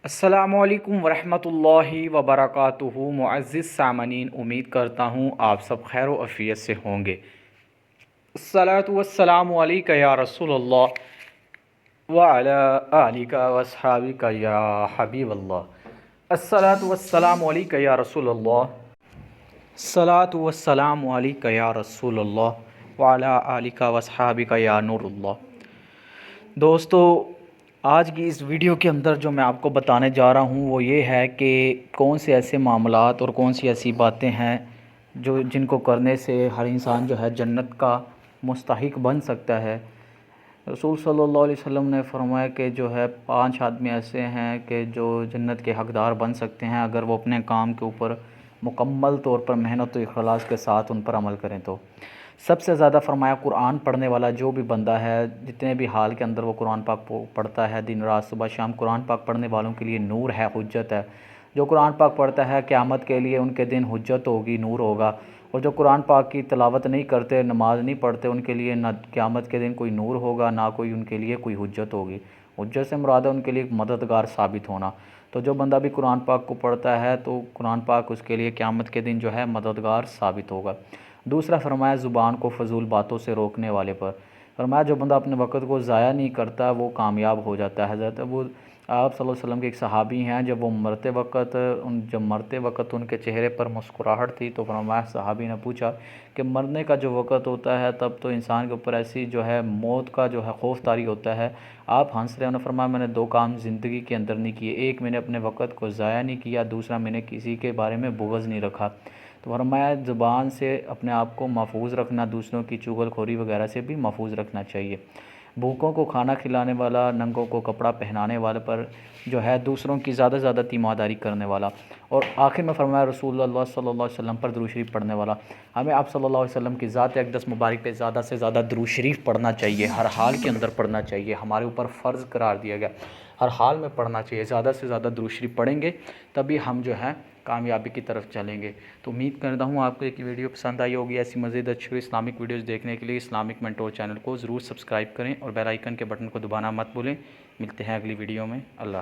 अस्सलामुअलैकुम वरहमतुल्लाहि वबरकातुहू। मुअज़्ज़िज़ सामनीन, उम्मीद करता हूँ आप सब खैर व आफ़ियत से होंगे। अस्सलातु वस्सलामु अलैका या रसूलल्लाह व अला आलिका व अस्हाबिका या हबीबल्लाह। अस्सलातु वस्सलामु अलैका या रसूलल्लाह, अस्सलातु वस्सलामु अलैका या रसूलल्लाह व अला आलिका व अस्हाबिका या नूरुल्लाह। दोस्तों, आज की इस वीडियो के अंदर जो मैं आपको बताने जा रहा हूँ वो ये है कि कौन से ऐसे मामलात और कौन सी ऐसी बातें हैं जो जिनको करने से हर इंसान जो है जन्नत का मुस्तहिक बन सकता है। रसूल सल्लल्लाहु अलैहि वसल्लम ने फरमाया कि जो है 5 आदमी ऐसे हैं कि जो जन्नत के हकदार बन सकते हैं अगर वो अपने काम के ऊपर मुकम्मल तौर पर मेहनत और इखलास के साथ उन पर अमल करें। तो सबसे ज़्यादा फरमाया कुरान पढ़ने वाला जो भी बंदा है, जितने भी हाल के अंदर वो कुरान पाक पढ़ता है, दिन रात सुबह शाम, कुरान पाक पढ़ने वालों के लिए नूर है, हुज्जत है। जो कुरान पाक पढ़ता है क़यामत के लिए उनके दिन हुज्जत होगी, नूर होगा। और जो कुरान पाक की तिलावत नहीं करते, नमाज नहीं पढ़ते, उनके लिए ना क़यामत के दिन कोई नूर होगा, ना कोई उनके लिए कोई हुज्जत होगी। हुज्जत से मुराद है उनके लिए एक मददगार साबित होना। तो जो बंदा भी कुरान पाक को पढ़ता है तो कुरान पाक उसके लिए क़यामत के दिन जो है मददगार साबित होगा। दूसरा फरमाया ज़ुबान को फ़जूल बातों से रोकने वाले पर। फरमाया जो बंदा अपने वक़्त को ज़ाया नहीं करता वो कामयाब हो जाता है। हज़रत वो आप सल्लल्लाहु अलैहि वसल्लम के एक सहाबी हैं, जब मरते वक़्त उनके चेहरे पर मुस्कुराहट थी तो फरमाया, सहाबी ने पूछा कि मरने का जो वक़्त होता है तब तो इंसान के ऊपर ऐसी जो है मौत का जो है खौफ तारी होता है, आप हंस रहे हो। उन्होंने फरमाया मैंने 2 काम ज़िंदगी के अंदर नहीं किए, एक मैंने अपने वक़्त को ज़ाया नहीं किया, दूसरा मैंने किसी के बारे में बुग़्ज़ नहीं रखा। तो फरमाया ज़ुबान से अपने आप को महफूज रखना, दूसरों की चुगलखोरी वगैरह से भी महफूज रखना चाहिए। भूखों को खाना खिलाने वाला, नंगों को कपड़ा पहनाने वाले पर जो है दूसरों की ज़्यादा से ज़्यादा तीमारदारी करने वाला। और आखिर में फरमाया रसूलुल्लाह सल्लल्लाहु अलैहि वसल्लम पर दुरूद शरीफ पढ़ने वाला। हमें आप सल्लल्लाहु अलैहि वसल्लम की ज़ात अक़दस मुबारक पे ज़्यादा से ज़्यादा दुरूद शरीफ पढ़ना चाहिए, हर हाल के अंदर पढ़ना चाहिए। हमारे ऊपर फ़र्ज़ करार दिया गया, हर हाल में पढ़ना चाहिए। ज़्यादा से ज़्यादा दुरूद शरीफ पढ़ेंगे तभी हम जो है कामयाबी की तरफ चलेंगे। तो उम्मीद करता हूँ आपको एक वीडियो पसंद आई होगी। ऐसी मज़ीद अच्छी इस्लामिक वीडियोज़ देखने के लिए इस्लामिक मेंटोर चैनल को ज़रूर सब्सक्राइब करें और बेल आइकन के बटन को दबाना मत भूलें। मिलते हैं अगली वीडियो में। अल्लाह।